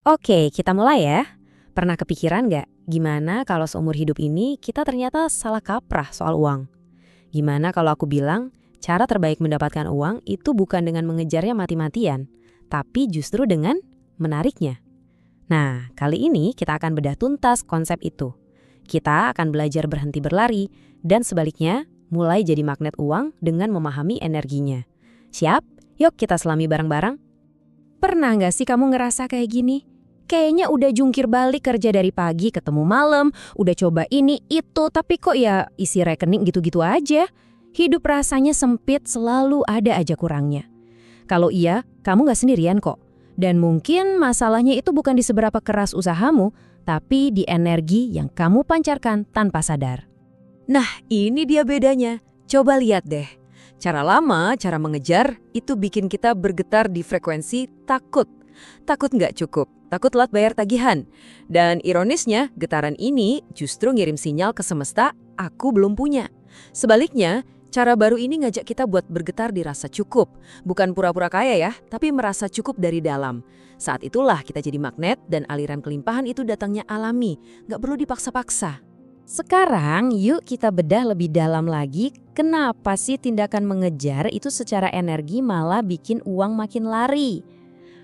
Oke, kita mulai ya. Pernah kepikiran nggak gimana kalau seumur hidup ini kita ternyata salah kaprah soal uang? Gimana kalau aku bilang cara terbaik mendapatkan uang itu bukan dengan mengejarnya mati-matian, tapi justru dengan menariknya? Nah, kali ini kita akan bedah tuntas konsep itu. Kita akan belajar berhenti berlari dan sebaliknya mulai jadi magnet uang dengan memahami energinya. Siap? Yuk kita selami bareng-bareng. Pernah nggak sih kamu ngerasa kayak gini? Kayaknya udah jungkir balik kerja dari pagi ketemu malam, udah coba ini itu, tapi kok ya isi rekening gitu-gitu aja. Hidup rasanya sempit, selalu ada aja kurangnya. Kalau iya, kamu nggak sendirian kok. Dan mungkin masalahnya itu bukan di seberapa keras usahamu, tapi di energi yang kamu pancarkan tanpa sadar. Nah, ini dia bedanya. Coba lihat deh. Cara lama, cara mengejar, itu bikin kita bergetar di frekuensi takut. Takut nggak cukup, takut telat bayar tagihan. Dan ironisnya, getaran ini justru ngirim sinyal ke semesta, aku belum punya. Sebaliknya, cara baru ini ngajak kita buat bergetar di rasa cukup. Bukan pura-pura kaya ya, tapi merasa cukup dari dalam. Saat itulah kita jadi magnet dan aliran kelimpahan itu datangnya alami, nggak perlu dipaksa-paksa. Sekarang yuk kita bedah lebih dalam lagi, kenapa sih tindakan mengejar itu secara energi malah bikin uang makin lari?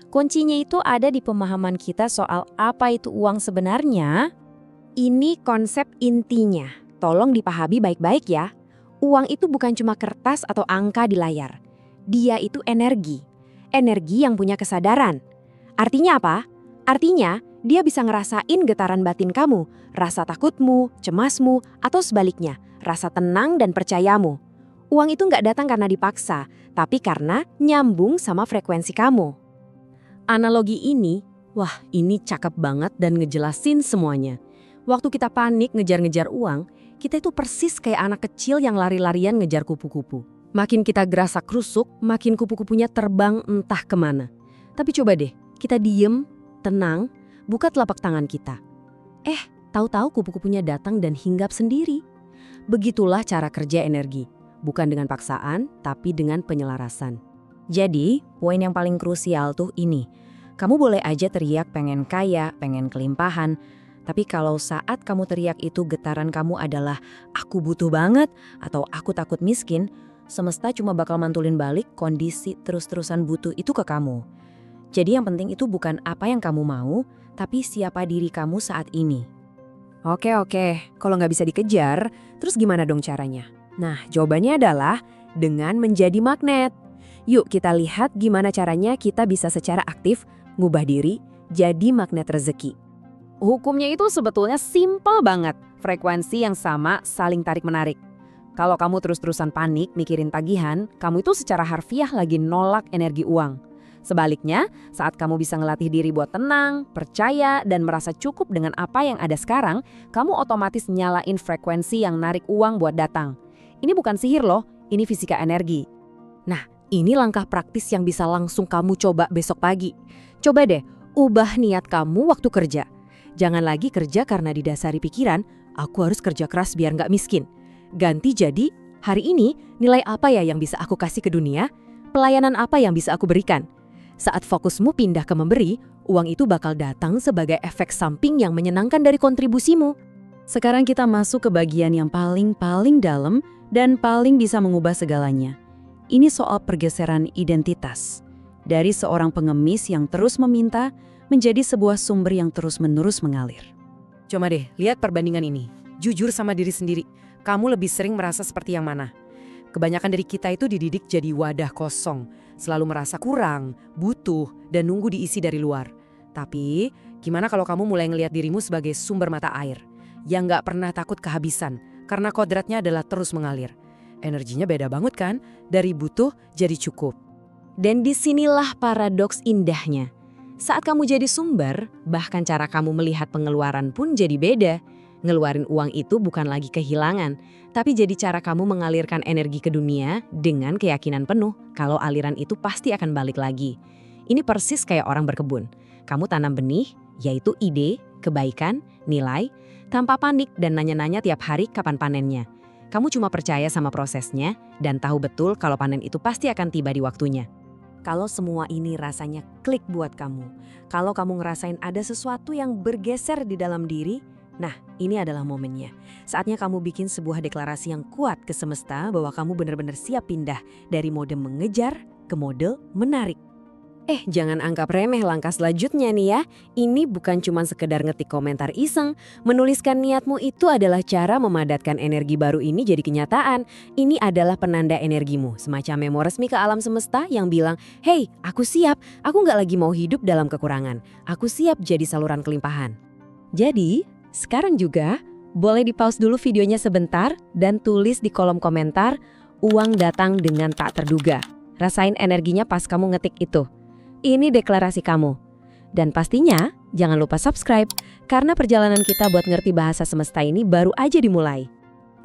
Kuncinya itu ada di pemahaman kita soal apa itu uang sebenarnya. Ini konsep intinya, tolong dipahami baik-baik ya. Uang itu bukan cuma kertas atau angka di layar. Dia itu energi. Energi yang punya kesadaran. Artinya apa? Artinya, dia bisa ngerasain getaran batin kamu, rasa takutmu, cemasmu, atau sebaliknya, rasa tenang dan percayamu. Uang itu nggak datang karena dipaksa, tapi karena nyambung sama frekuensi kamu. Analogi ini, wah ini cakep banget dan ngejelasin semuanya. Waktu kita panik ngejar-ngejar uang, kita itu persis kayak anak kecil yang lari-larian ngejar kupu-kupu. Makin kita gerasa krusuk, makin kupu-kupunya terbang entah kemana. Tapi coba deh, kita diem, tenang, buka telapak tangan kita. Tahu-tahu kupu-kupunya datang dan hinggap sendiri. Begitulah cara kerja energi. Bukan dengan paksaan, tapi dengan penyelarasan. Jadi, poin yang paling krusial tuh ini. Kamu boleh aja teriak pengen kaya, pengen kelimpahan. Tapi kalau saat kamu teriak itu getaran kamu adalah aku butuh banget atau aku takut miskin, semesta cuma bakal mantulin balik kondisi terus-terusan butuh itu ke kamu. Jadi yang penting itu bukan apa yang kamu mau, tapi siapa diri kamu saat ini. Oke, kalau nggak bisa dikejar, terus gimana dong caranya? Nah, jawabannya adalah dengan menjadi magnet. Yuk kita lihat gimana caranya kita bisa secara aktif ngubah diri jadi magnet rezeki. Hukumnya itu sebetulnya simpel banget. Frekuensi yang sama saling tarik-menarik. Kalau kamu terus-terusan panik mikirin tagihan, kamu itu secara harfiah lagi nolak energi uang. Sebaliknya, saat kamu bisa ngelatih diri buat tenang, percaya, dan merasa cukup dengan apa yang ada sekarang, kamu otomatis nyalain frekuensi yang narik uang buat datang. Ini bukan sihir loh, ini fisika energi. Nah, ini langkah praktis yang bisa langsung kamu coba besok pagi. Coba deh, ubah niat kamu waktu kerja. Jangan lagi kerja karena didasari pikiran, aku harus kerja keras biar nggak miskin. Ganti jadi, hari ini nilai apa ya yang bisa aku kasih ke dunia? Pelayanan apa yang bisa aku berikan? Saat fokusmu pindah ke memberi, uang itu bakal datang sebagai efek samping yang menyenangkan dari kontribusimu. Sekarang kita masuk ke bagian yang paling dalam dan paling bisa mengubah segalanya. Ini soal pergeseran identitas. Dari seorang pengemis yang terus meminta, menjadi sebuah sumber yang terus-menerus mengalir. Coba deh, lihat perbandingan ini. Jujur sama diri sendiri, kamu lebih sering merasa seperti yang mana? Kebanyakan dari kita itu dididik jadi wadah kosong, selalu merasa kurang, butuh, dan nunggu diisi dari luar. Tapi, gimana kalau kamu mulai ngelihat dirimu sebagai sumber mata air, yang nggak pernah takut kehabisan, karena kodratnya adalah terus mengalir. Energinya beda banget kan, dari butuh jadi cukup. Dan disinilah paradoks indahnya. Saat kamu jadi sumber, bahkan cara kamu melihat pengeluaran pun jadi beda. Ngeluarin uang itu bukan lagi kehilangan, tapi jadi cara kamu mengalirkan energi ke dunia dengan keyakinan penuh kalau aliran itu pasti akan balik lagi. Ini persis kayak orang berkebun. Kamu tanam benih, yaitu ide, kebaikan, nilai, tanpa panik dan nanya-nanya tiap hari kapan panennya. Kamu cuma percaya sama prosesnya dan tahu betul kalau panen itu pasti akan tiba di waktunya. Kalau semua ini rasanya klik buat kamu, kalau kamu ngerasain ada sesuatu yang bergeser di dalam diri, nah ini adalah momennya. Saatnya kamu bikin sebuah deklarasi yang kuat ke semesta bahwa kamu benar-benar siap pindah dari mode mengejar ke mode menarik. Jangan anggap remeh langkah selanjutnya nih ya. Ini bukan cuma sekedar ngetik komentar iseng. Menuliskan niatmu itu adalah cara memadatkan energi baru ini jadi kenyataan. Ini adalah penanda energimu, semacam memo resmi ke alam semesta yang bilang, "Hey, aku siap. Aku nggak lagi mau hidup dalam kekurangan. Aku siap jadi saluran kelimpahan." Jadi, sekarang juga boleh di-pause dulu videonya sebentar dan tulis di kolom komentar, "Uang datang dengan tak terduga." Rasain energinya pas kamu ngetik itu. Ini deklarasi kamu. Dan pastinya jangan lupa subscribe, karena perjalanan kita buat ngerti bahasa semesta ini baru aja dimulai.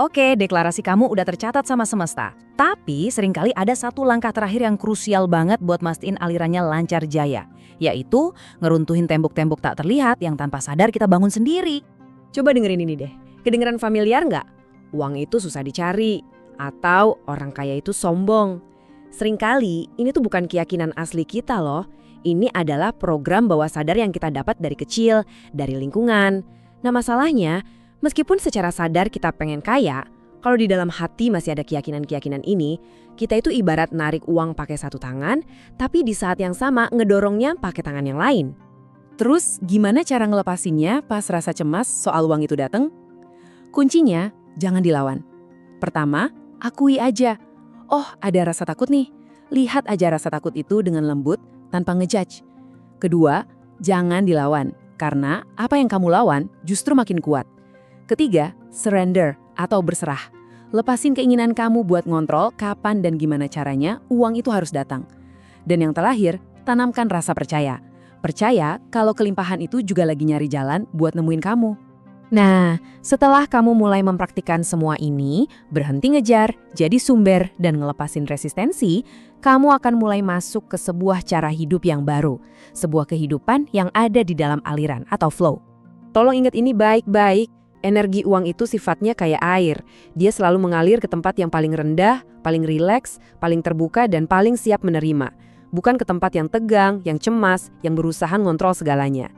Oke, deklarasi kamu udah tercatat sama semesta. Tapi seringkali ada satu langkah terakhir yang krusial banget buat mastiin alirannya lancar jaya. Yaitu ngeruntuhin tembok-tembok tak terlihat yang tanpa sadar kita bangun sendiri. Coba dengerin ini deh. Kedengeran familiar nggak? Uang itu susah dicari. Atau orang kaya itu sombong. Seringkali ini tuh bukan keyakinan asli kita loh. Ini adalah program bawah sadar yang kita dapat dari kecil, dari lingkungan. Nah masalahnya, meskipun secara sadar kita pengen kaya, kalau di dalam hati masih ada keyakinan-keyakinan ini, kita itu ibarat narik uang pakai satu tangan, tapi di saat yang sama ngedorongnya pakai tangan yang lain. Terus gimana cara ngelepasinnya pas rasa cemas soal uang itu datang? Kuncinya, jangan dilawan. Pertama, akui aja. Oh, ada rasa takut nih. Lihat aja rasa takut itu dengan lembut, tanpa ngejudge. Kedua, jangan dilawan. Karena apa yang kamu lawan justru makin kuat. Ketiga, surrender atau berserah. Lepasin keinginan kamu buat ngontrol kapan dan gimana caranya uang itu harus datang. Dan yang terakhir, tanamkan rasa percaya. Percaya kalau kelimpahan itu juga lagi nyari jalan buat nemuin kamu. Nah, setelah kamu mulai mempraktikkan semua ini, berhenti ngejar, jadi sumber, dan ngelepasin resistensi, kamu akan mulai masuk ke sebuah cara hidup yang baru. Sebuah kehidupan yang ada di dalam aliran atau flow. Tolong ingat ini baik-baik. Energi uang itu sifatnya kayak air. Dia selalu mengalir ke tempat yang paling rendah, paling rileks, paling terbuka, dan paling siap menerima. Bukan ke tempat yang tegang, yang cemas, yang berusaha ngontrol segalanya.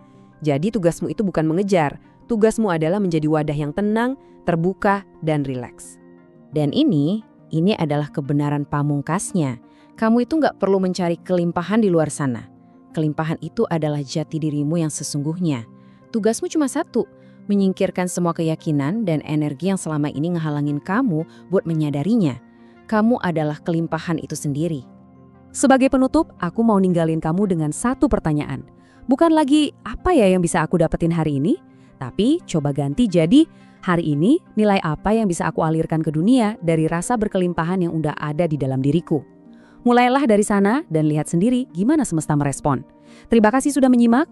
Jadi tugasmu itu bukan mengejar. Tugasmu adalah menjadi wadah yang tenang, terbuka, dan rileks. Dan ini adalah kebenaran pamungkasnya. Kamu itu nggak perlu mencari kelimpahan di luar sana. Kelimpahan itu adalah jati dirimu yang sesungguhnya. Tugasmu cuma satu, menyingkirkan semua keyakinan dan energi yang selama ini ngehalangin kamu buat menyadarinya. Kamu adalah kelimpahan itu sendiri. Sebagai penutup, aku mau ninggalin kamu dengan satu pertanyaan. Bukan lagi apa ya yang bisa aku dapetin hari ini, tapi coba ganti jadi hari ini nilai apa yang bisa aku alirkan ke dunia dari rasa berkelimpahan yang udah ada di dalam diriku. Mulailah dari sana dan lihat sendiri gimana semesta merespon. Terima kasih sudah menyimak.